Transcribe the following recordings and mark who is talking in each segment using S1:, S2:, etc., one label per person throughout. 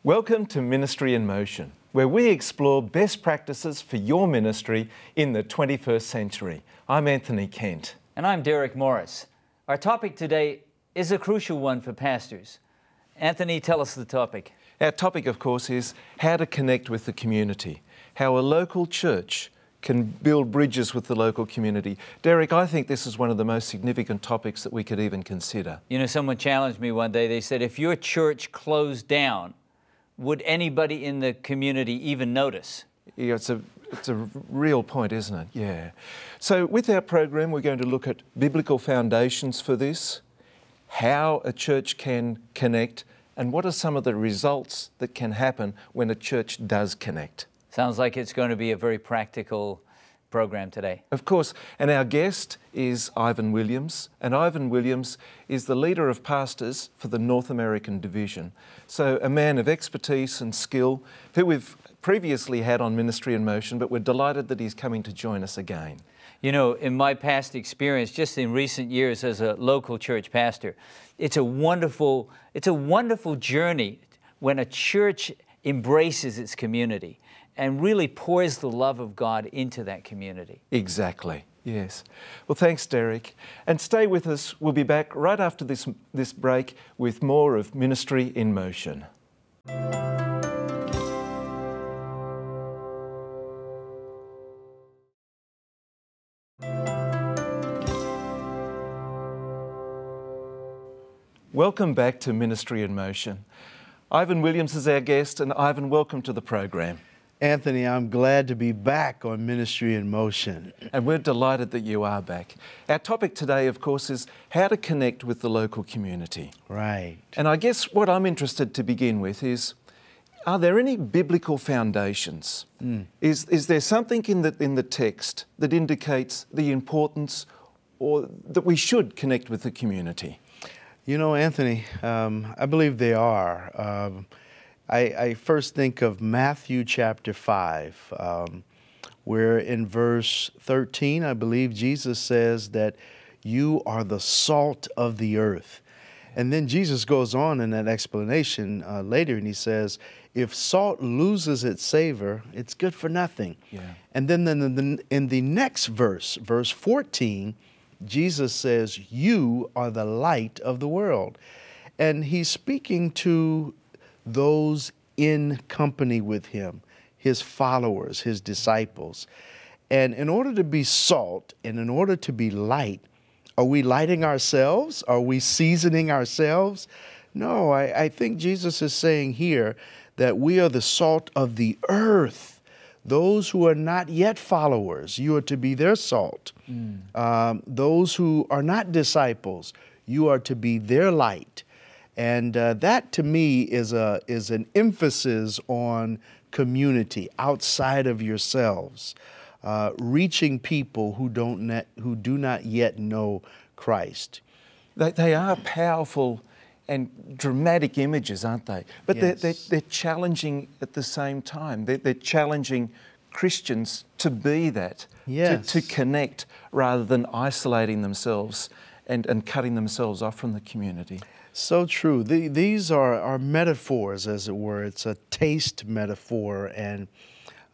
S1: Welcome to Ministry in Motion, where we explore best practices for your ministry in the 21st century. I'm Anthony Kent.
S2: And I'm Derek Morris. Our topic today is a crucial one for pastors. Anthony, tell us the topic.
S1: Our topic, of course, is how to connect with the community, how a local church can build bridges with the local community. Derek, I think this is one of the most significant topics that we could even consider.
S2: You know, someone challenged me one day. They said, if your church closed down, would anybody in the community even notice?
S1: Yeah, it's a real point, isn't it? Yeah. So with our program, we're going to look at biblical foundations for this, how a church can connect, and what are some of the results that can happen when a church does connect.
S2: Sounds like it's going to be a very practical program today.
S1: Of course, and our guest is Ivan Williams, and Ivan Williams is the leader of pastors for the North American division. So a man of expertise and skill who we've previously had on Ministry in Motion, but we're delighted that he's coming to join us again.
S2: You know, in my past experience, just in recent years as a local church pastor, it's a wonderful journey when a church embraces its community and really pours the love of God into that community.
S1: Exactly, yes. Well, thanks, Derek. And stay with us. We'll be back right after this break with more of Ministry in Motion. Welcome back to Ministry in Motion. Ivan Williams is our guest, and Ivan, welcome to the program.
S3: Anthony, I'm glad to be back on Ministry in Motion.
S1: And we're delighted that you are back. Our topic today, of course, is how to connect with the local community.
S3: Right.
S1: And I guess what I'm interested to begin with is, are there any biblical foundations? Is there something in the text that indicates the importance or that we should connect with the community?
S3: You know, Anthony, I believe they are. I first think of Matthew chapter 5, where in verse 13, I believe Jesus says that you are the salt of the earth. And then Jesus goes on in that explanation later, and he says, if salt loses its savor, it's good for nothing. Yeah. And then in the next verse, verse 14, Jesus says, you are the light of the world. And he's speaking to those in company with him, his followers, his disciples. And in order to be salt and in order to be light, are we lighting ourselves? Are we seasoning ourselves? No, I think Jesus is saying here that we are the salt of the earth. Those who are not yet followers, you are to be their salt. Those who are not disciples, you are to be their light. And that, to me, is an emphasis on community outside of yourselves, reaching people who do not yet know Christ.
S1: They are powerful and dramatic images, aren't they? But yes, they're challenging at the same time. They're challenging Christians to be that, yes, to connect rather than isolating themselves and cutting themselves off from the community.
S3: So true. These are metaphors, as it were. It's a taste metaphor, and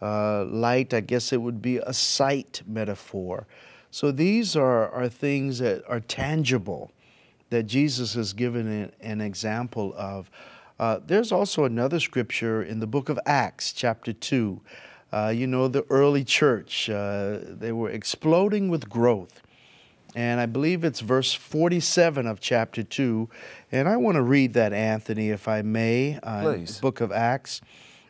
S3: light, I guess it would be a sight metaphor. So these are things that are tangible that Jesus has given an example of. There's also another scripture in the book of Acts, chapter 2. You know, the early church, they were exploding with growth. And I believe it's verse 47 of chapter 2. And I want to read that, Anthony, if I may.
S1: Please.
S3: The book of Acts.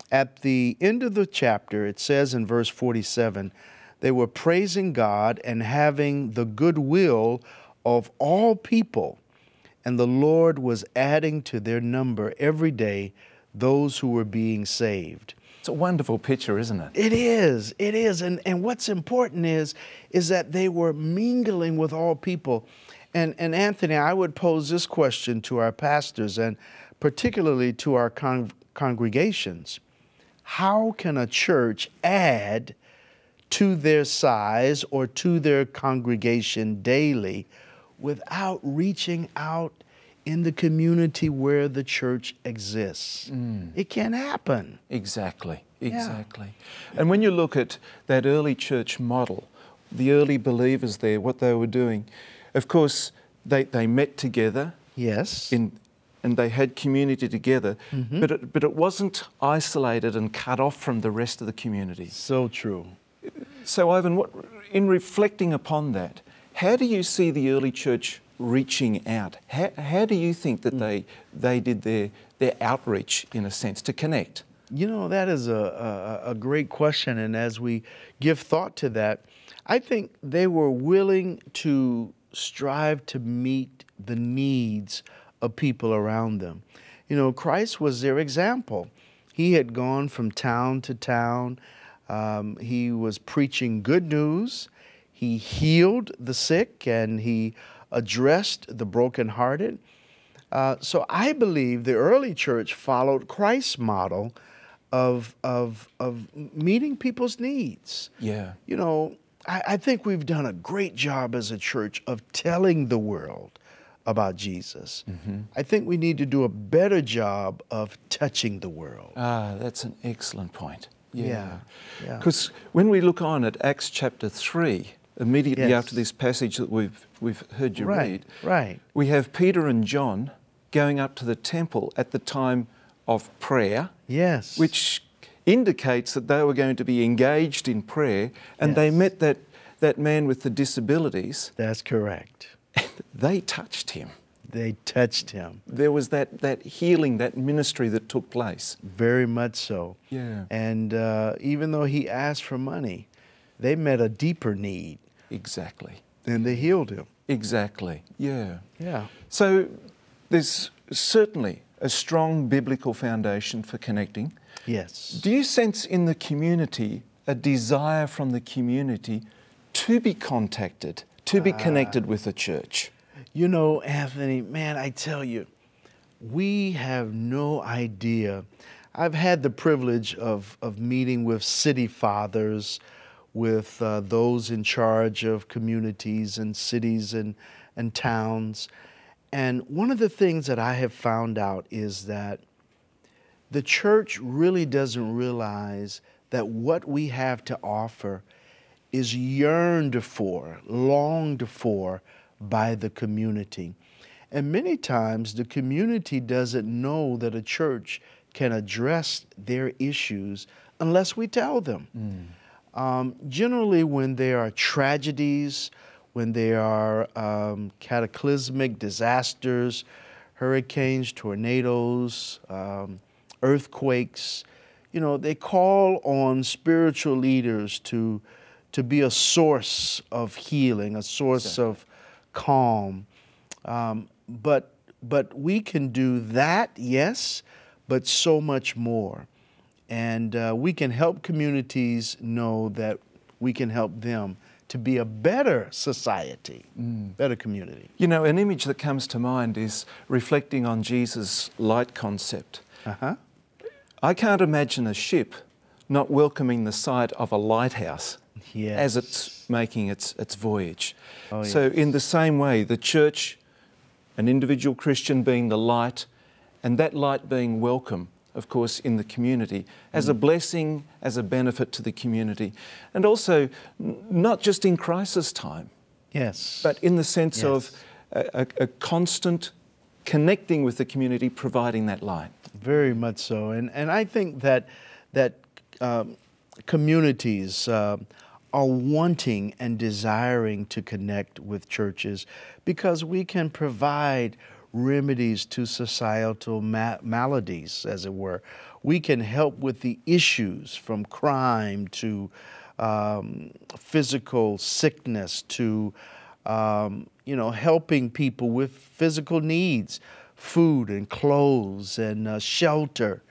S3: At the end of the chapter, it says in verse 47, they were praising God and having the goodwill of all people. And the Lord was adding to their number every day those who were being saved.
S1: It's a wonderful picture, isn't it?
S3: It is. It is. And what's important is that they were mingling with all people. And Anthony, I would pose this question to our pastors and particularly to our congregations. How can a church add to their size or to their congregation daily without reaching out in the community where the church exists. It can happen.
S1: Exactly, exactly. And when you look at that early church model, the early believers there, what they were doing, of course, they met together.
S3: Yes.
S1: And they had community together, but it wasn't isolated and cut off from the rest of the community.
S3: So true.
S1: So, Ivan, in reflecting upon that, how do you see the early church reaching out? How do you think that they did their outreach, in a sense, to connect?
S3: You know, that is a great question, and as we give thought to that, I think they were willing to strive to meet the needs of people around them. You know, Christ was their example. He had gone from town to town. He was preaching good news. He healed the sick and he addressed the brokenhearted. So I believe the early church followed Christ's model of meeting people's needs.
S1: Yeah.
S3: You know, I think we've done a great job as a church of telling the world about Jesus. I think we need to do a better job of touching the world.
S1: Ah, that's an excellent point. Yeah.
S3: Yeah.
S1: Because when we look on at Acts chapter 3, immediately after this passage that we've heard you read, we have Peter and John going up to the temple at the time of prayer, which indicates that they were going to be engaged in prayer, and they met that man with the disabilities.
S3: That's correct.
S1: They touched him.
S3: They touched him.
S1: There was that healing, that ministry that took place.
S3: Very much so.
S1: Yeah.
S3: And even though he asked for money, they met a deeper need.
S1: Exactly.
S3: And they healed him.
S1: Exactly. Yeah.
S3: Yeah.
S1: So there's certainly a strong biblical foundation for connecting.
S3: Yes.
S1: Do you sense in the community a desire from the community to be contacted, to be connected with the church?
S3: You know, Anthony, man, I tell you, we have no idea. I've had the privilege of meeting with city fathers, with those in charge of communities and cities and towns. And one of the things that I have found out is that the church really doesn't realize that what we have to offer is yearned for, longed for by the community. And many times the community doesn't know that a church can address their issues unless we tell them. Generally, when there are tragedies, when there are cataclysmic disasters, hurricanes, tornadoes, earthquakes, you know, they call on spiritual leaders to be a source of healing, a source of calm. But we can do that, yes, but so much more. And we can help communities know that we can help them to be a better society, better community.
S1: You know, an image that comes to mind is reflecting on Jesus' light concept. I can't imagine a ship not welcoming the sight of a lighthouse as it's making its voyage. So in the same way, the church, an individual Christian being the light, and that light being welcome, of course, in the community, as a blessing, as a benefit to the community. And also, not just in crisis time, but in the sense of a constant connecting with the community, providing that light.
S3: Very much so. And I think that communities are wanting and desiring to connect with churches because we can provide remedies to societal maladies, as it were. We can help with the issues from crime to physical sickness to helping people with physical needs, food and clothes and shelter.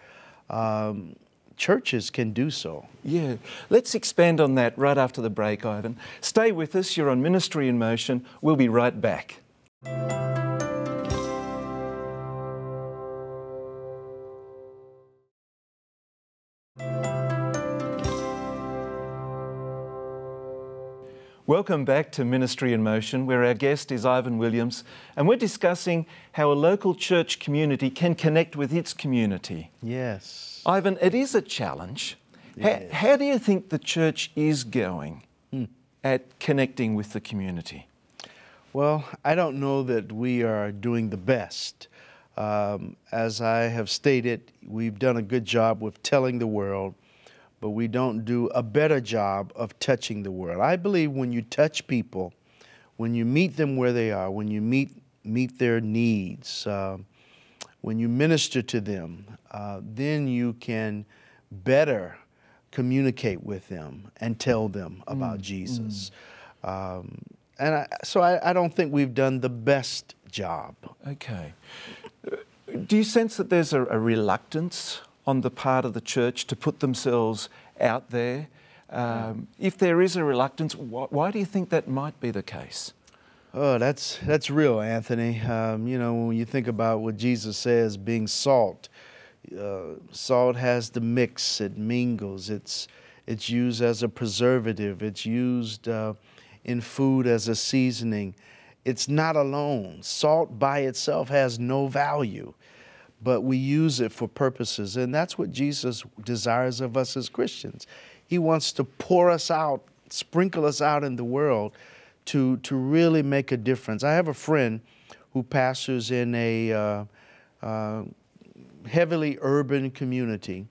S3: Churches can do so.
S1: Yeah. Let's expand on that right after the break, Ivan. Stay with us. You're on Ministry in Motion. We'll be right back. Welcome back to Ministry in Motion, where our guest is Ivan Williams, and we're discussing how a local church community can connect with its community.
S3: Yes.
S1: Ivan, it is a challenge.
S3: Yes.
S1: How do you think the church is going at connecting with the community?
S3: Well, I don't know that we are doing the best. As I have stated, we've done a good job with telling the world, but we don't do a better job of touching the world. I believe when you touch people, when you meet them where they are, when you meet their needs, when you minister to them, then you can better communicate with them and tell them about Jesus. So I don't think we've done the best job.
S1: Okay. Do you sense that there's a reluctance on the part of the church to put themselves out there? If there is a reluctance, why do you think that might be the case?
S3: Oh, that's real, Anthony. You know, when you think about what Jesus says, being salt, salt has the mix, it mingles, it's used as a preservative, it's used in food as a seasoning. It's not alone. Salt by itself has no value, but we use it for purposes, and that's what Jesus desires of us as Christians. He wants to pour us out, sprinkle us out in the world to really make a difference. I have a friend who pastors in a heavily urban community,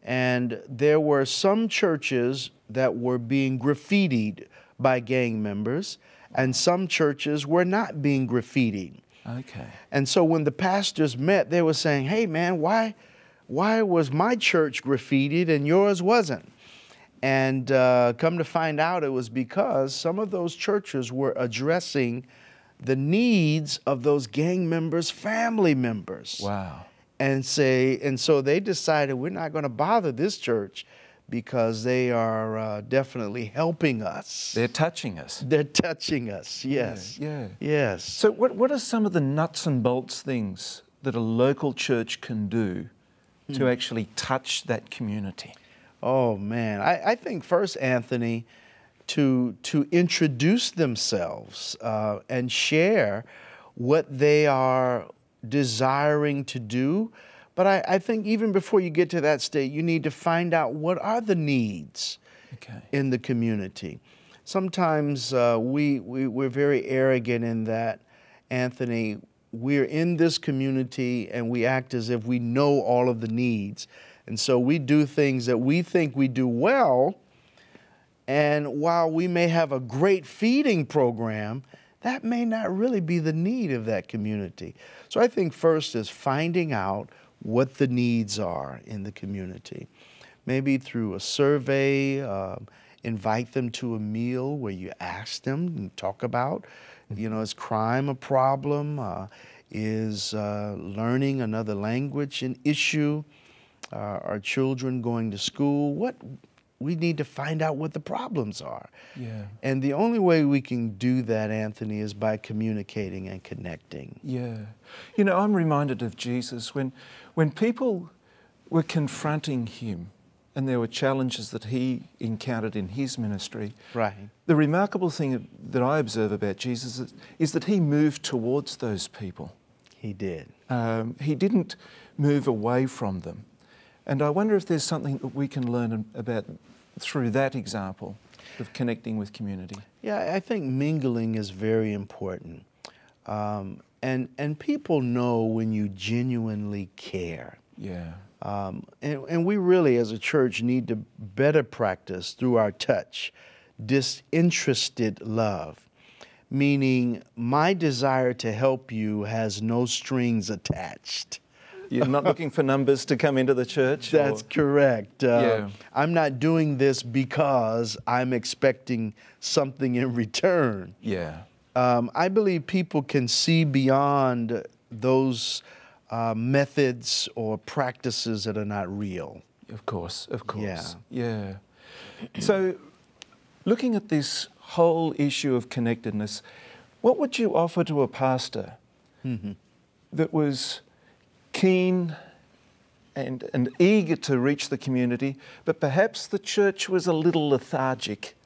S3: and there were some churches that were being graffitied by gang members, and some churches were not being graffitied.
S1: Okay.
S3: And so when the pastors met, they were saying, hey man, why was my church graffitied and yours wasn't? And come to find out, it was because some of those churches were addressing the needs of those gang members' family members.
S1: Wow.
S3: And so they decided, we're not going to bother this church because they are definitely helping us.
S1: They're touching us.
S3: They're touching us, yes.
S1: Yeah.
S3: Yes.
S1: So what are some of the nuts and bolts things that a local church can do to actually touch that community?
S3: Oh, man. I think first, Anthony, to introduce themselves and share what they are desiring to do. But I think even before you get to that state, you need to find out what are the needs in the community. Sometimes we're very arrogant in that, Anthony, we're in this community and we act as if we know all of the needs. And so we do things that we think we do well, and while we may have a great feeding program, that may not really be the need of that community. So I think first is finding out what the needs are in the community. Maybe through a survey, invite them to a meal where you ask them and talk about, you know, is crime a problem? Is learning another language an issue? Are children going to school? We need to find out what the problems are.
S1: Yeah.
S3: And the only way we can do that, Anthony, is by communicating and connecting.
S1: Yeah. You know, I'm reminded of Jesus when people were confronting him and there were challenges that he encountered in his ministry.
S3: Right.
S1: The remarkable thing that I observe about Jesus is that he moved towards those people.
S3: He did.
S1: He didn't move away from them. And I wonder if there's something that we can learn about through that example of connecting with community.
S3: Yeah, I think mingling is very important. And people know when you genuinely care.
S1: Yeah.
S3: And we really, as a church, need to better practice through our touch disinterested love, meaning my desire to help you has no strings attached.
S1: You're not looking for numbers to come into the church?
S3: That's correct.
S1: Yeah.
S3: I'm not doing this because I'm expecting something in return.
S1: Yeah.
S3: I believe people can see beyond those methods or practices that are not real.
S1: Of course, of course.
S3: Yeah.
S1: So, looking at this whole issue of connectedness, what would you offer to a pastor that was keen and eager to reach the community, but perhaps the church was a little lethargic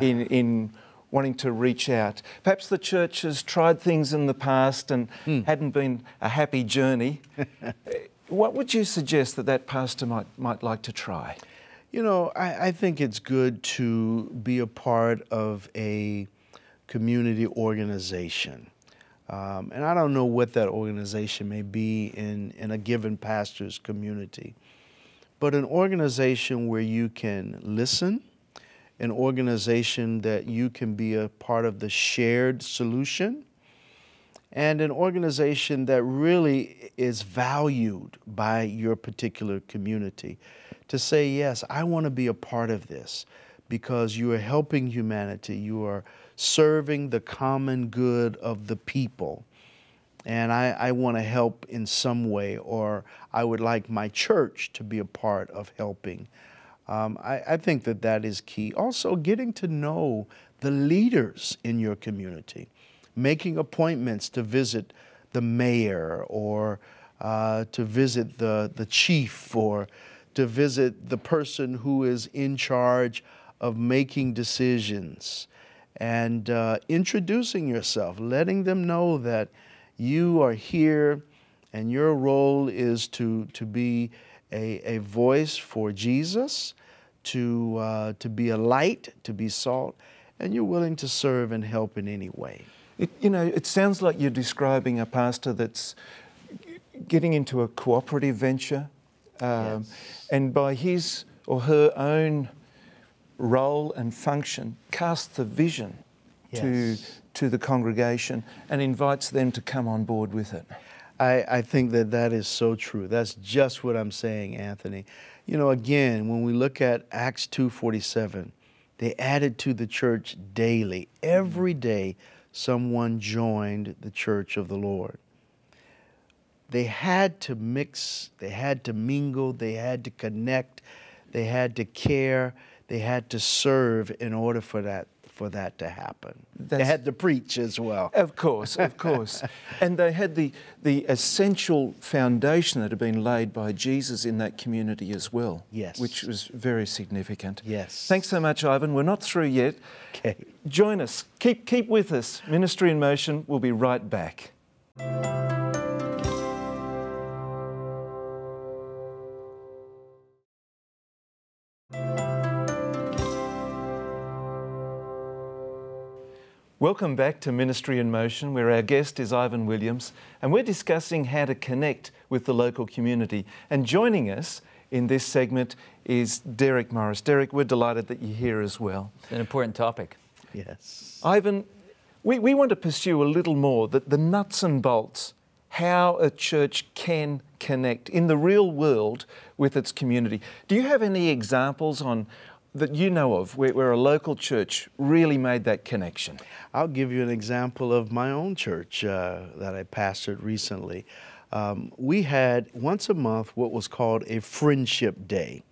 S1: in wanting to reach out. Perhaps the church has tried things in the past and hadn't been a happy journey. What would you suggest that pastor might like to try?
S3: You know, I think it's good to be a part of a community organization. And I don't know what that organization may be in a given pastor's community, but an organization where you can listen, an organization that you can be a part of the shared solution, and an organization that really is valued by your particular community. To say, yes, I want to be a part of this because you are helping humanity, you are serving the common good of the people, and I want to help in some way, or I would like my church to be a part of helping. I think that is key. Also, getting to know the leaders in your community, making appointments to visit the mayor, or to visit the chief, or to visit the person who is in charge of making decisions, and introducing yourself, letting them know that you are here and your role is to be a voice for Jesus, to be a light, to be salt, and you're willing to serve and help in any way.
S1: It sounds like you're describing a pastor that's getting into a cooperative venture,
S3: Yes.
S1: and by his or her own role and function casts the vision
S3: Yes.
S1: to the congregation and invites them to come on board with it.
S3: I think that is so true. That's just what I'm saying, Anthony. You know, again, when we look at Acts 2:47, they added to the church daily. Every day, someone joined the church of the Lord. They had to mix, they had to mingle, they had to connect, they had to care, they had to serve in order for that to happen. They had to preach as well.
S1: Of course, of course. And they had the essential foundation that had been laid by Jesus in that community as well.
S3: Yes.
S1: Which was very significant.
S3: Yes.
S1: Thanks so much, Ivan. We're not through yet.
S3: Okay.
S1: Join us. Keep with us. Ministry in Motion. We'll be right back. Welcome back to Ministry in Motion, where our guest is Ivan Williams, and we're discussing how to connect with the local community. And joining us in this segment is Derek Morris. Derek, we're delighted that you're here as well.
S2: An important topic.
S3: Yes.
S1: Ivan, we want to pursue a little more the nuts and bolts, how a church can connect in the real world with its community. Do you have any examples that you know of where a local church really made that connection?
S3: I'll give you an example of my own church that I pastored recently. We had once a month what was called a Friendship Day.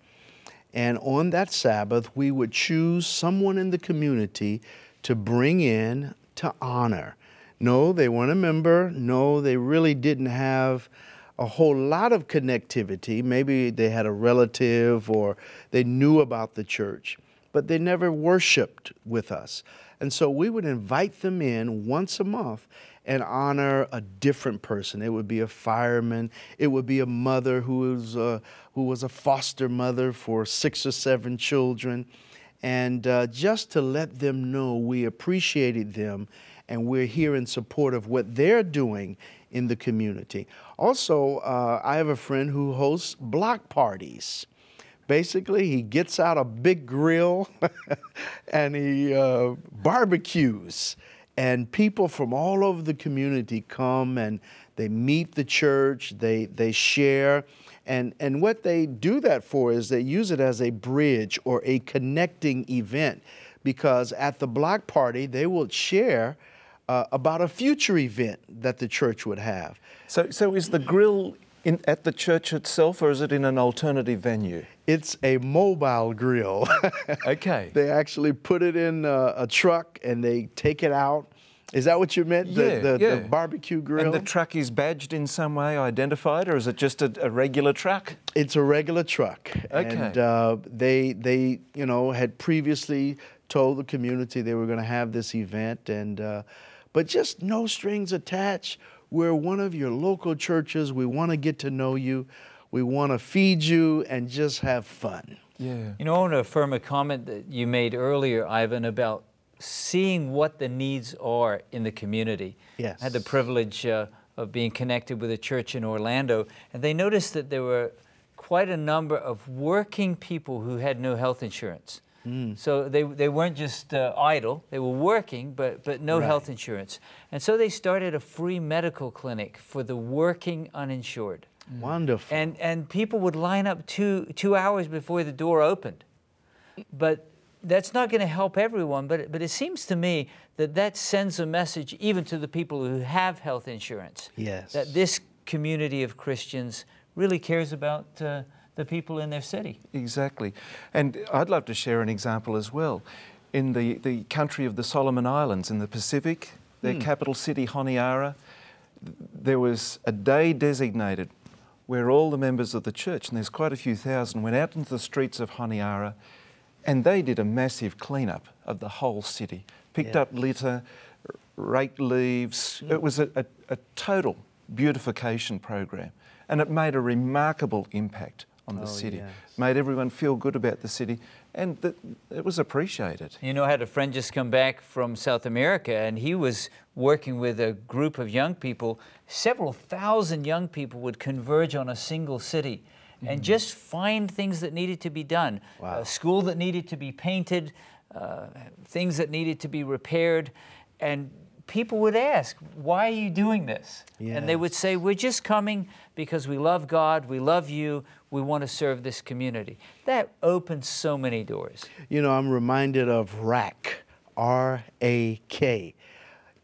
S3: And on that Sabbath, we would choose someone in the community to bring in to honor. No, they weren't a member. No, they really didn't have a whole lot of connectivity. Maybe they had a relative or they knew about the church, but they never worshiped with us. And so we would invite them in once a month and honor a different person. It would be a fireman. It would be a mother who was a foster mother for 6 or 7 children. And just to let them know we appreciated them and we're here in support of what they're doing in the community. Also, I have a friend who hosts block parties. Basically, he gets out a big grill and he barbecues. And people from all over the community come and they meet the church, they share. And what they do that for is they use it as a bridge or a connecting event, because at the block party, they will share about a future event that the church would have.
S1: So is the grill at the church itself, or is it in an alternative venue?
S3: It's a mobile grill.
S1: Okay.
S3: They actually put it in a truck and they take it out Is that what you meant? The
S1: Yeah.
S3: barbecue grill?
S1: And the truck is badged in some way, identified, or is it just a regular truck?
S3: It's a regular truck.
S1: Okay.
S3: And they had previously told the community they were going to have this event, and but just no strings attached. We're one of your local churches. We want to get to know you. We want to feed you and just have fun.
S1: Yeah.
S2: You know, I want to affirm a comment that you made earlier, Ivan, about seeing what the needs are in the community.
S3: Yes.
S2: I had the privilege of being connected with a church in Orlando, and they noticed that there were quite a number of working people who had no health insurance. So they weren't just idle, they were working, but no health insurance. And so they started a free medical clinic for the working uninsured.
S3: Wonderful.
S2: And people would line up two hours before the door opened. But that's not going to help everyone, but it seems to me that sends a message even to the people who have health insurance.
S3: Yes.
S2: That this community of Christians really cares about the people in their city.
S1: Exactly. And I'd love to share an example as well. In the country of the Solomon Islands in the Pacific, their capital city, Honiara, there was a day designated where all the members of the church, and there's quite a few thousand, went out into the streets of Honiara, and they did a massive cleanup of the whole city. Picked up litter, raked leaves. It was a total beautification program, and it made a remarkable impact on the city.
S3: Yes.
S1: Made everyone feel good about the city, and it was appreciated.
S2: You know, I had a friend just come back from South America, and he was working with a group of young people. Several thousand young people would converge on a single city and just find things that needed to be done.
S3: Wow.
S2: A school that needed to be painted, things that needed to be repaired. And people would ask, why are you doing this? And they would say, we're just coming because we love God, we love you, we want to serve this community. That opens so many doors.
S3: You know, I'm reminded of RAK, R-A-K,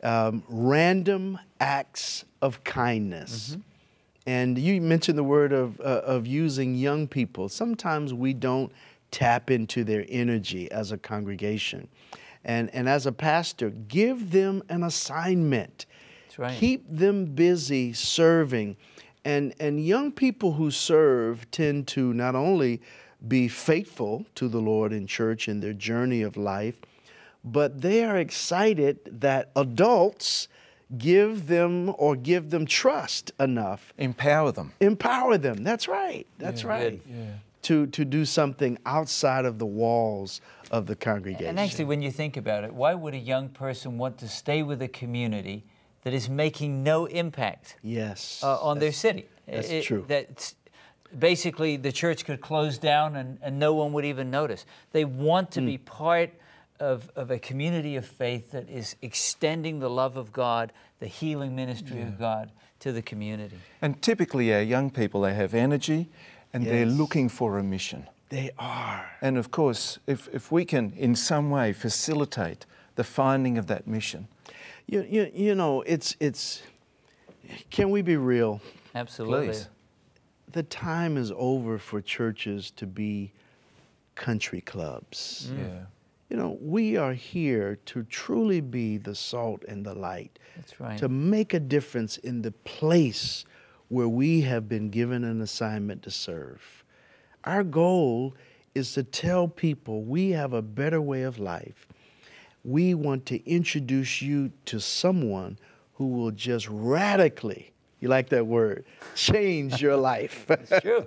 S3: Random Acts of Kindness. And you mentioned the word of using young people. Sometimes we don't tap into their energy as a congregation. And as a pastor, give them an assignment.
S2: That's right.
S3: Keep them busy serving. And young people who serve tend to not only be faithful to the Lord in church in their journey of life, but they are excited that adults give them trust enough.
S1: Empower them.
S3: Empower them. That's right. That's right.
S1: Yeah.
S3: To do something outside of the walls of the congregation.
S2: And actually, when you think about it, why would a young person want to stay with a community that is making no impact
S3: Yes.
S2: on their city?
S3: That's true.
S2: That's basically, the church could close down and no one would even notice. They want to be part of a community of faith that is extending the love of God, the healing ministry of God to the community.
S1: And typically our young people, they have energy and they're looking for a mission.
S3: They are.
S1: And of course, if we can in some way facilitate the finding of that mission.
S3: You know, it's can we be real?
S2: Absolutely.
S1: Please.
S3: The time is over for churches to be country clubs.
S1: Yeah.
S3: You know, we are here to truly be the salt and the light.
S2: That's right.
S3: To make a difference in the place where we have been given an assignment to serve. Our goal is to tell people we have a better way of life. We want to introduce you to someone who will just radically, you like that word, change your life.
S2: It's true.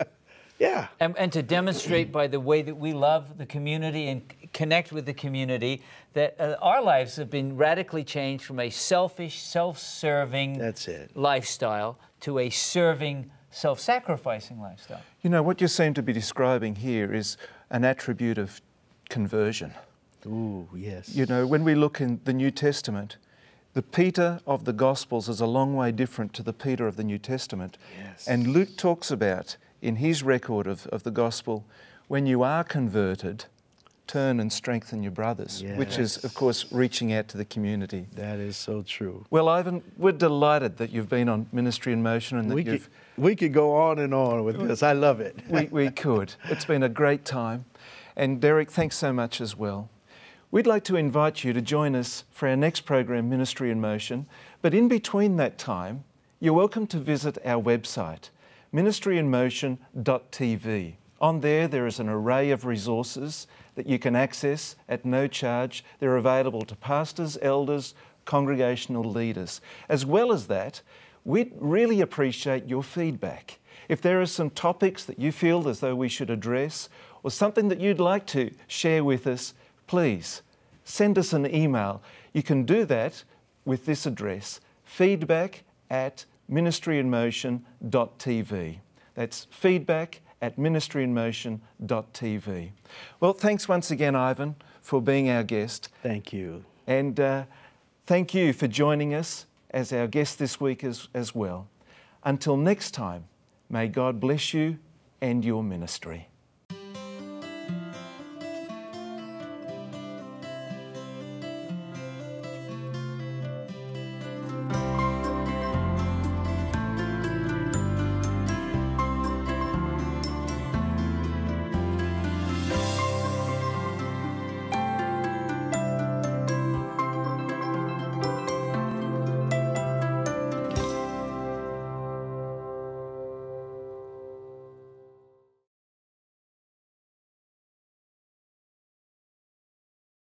S3: Yeah.
S2: And to demonstrate by the way that we love the community and connect with the community that our lives have been radically changed from a selfish, self-serving
S3: That's it.
S2: lifestyle to a serving, self-sacrificing lifestyle.
S1: You know, what you seem to be describing here is an attribute of conversion.
S3: Ooh, yes.
S1: You know, when we look in the New Testament, the Peter of the Gospels is a long way different to the Peter of the New Testament.
S3: Yes.
S1: And Luke talks about, in his record of the Gospel, when you are converted, turn and strengthen your brothers, which is, of course, reaching out to the community.
S3: That is so true.
S1: Well, Ivan, we're delighted that you've been on Ministry in Motion and that
S3: we could go on and on with this. I love it.
S1: we could. It's been a great time. And Derek, thanks so much as well. We'd like to invite you to join us for our next program, Ministry in Motion, but in between that time, you're welcome to visit our website, ministryinmotion.tv. On there is an array of resources that you can access at no charge. They're available to pastors, elders, congregational leaders. As well as that, we'd really appreciate your feedback. If there are some topics that you feel as though we should address, or something that you'd like to share with us, please send us an email. You can do that with this address, feedback@ministryinmotion.tv. That's feedback@ministryinmotion.tv. Well, thanks once again, Ivan, for being our guest.
S3: Thank you.
S1: And thank you for joining us as our guest this week as well. Until next time, may God bless you and your ministry.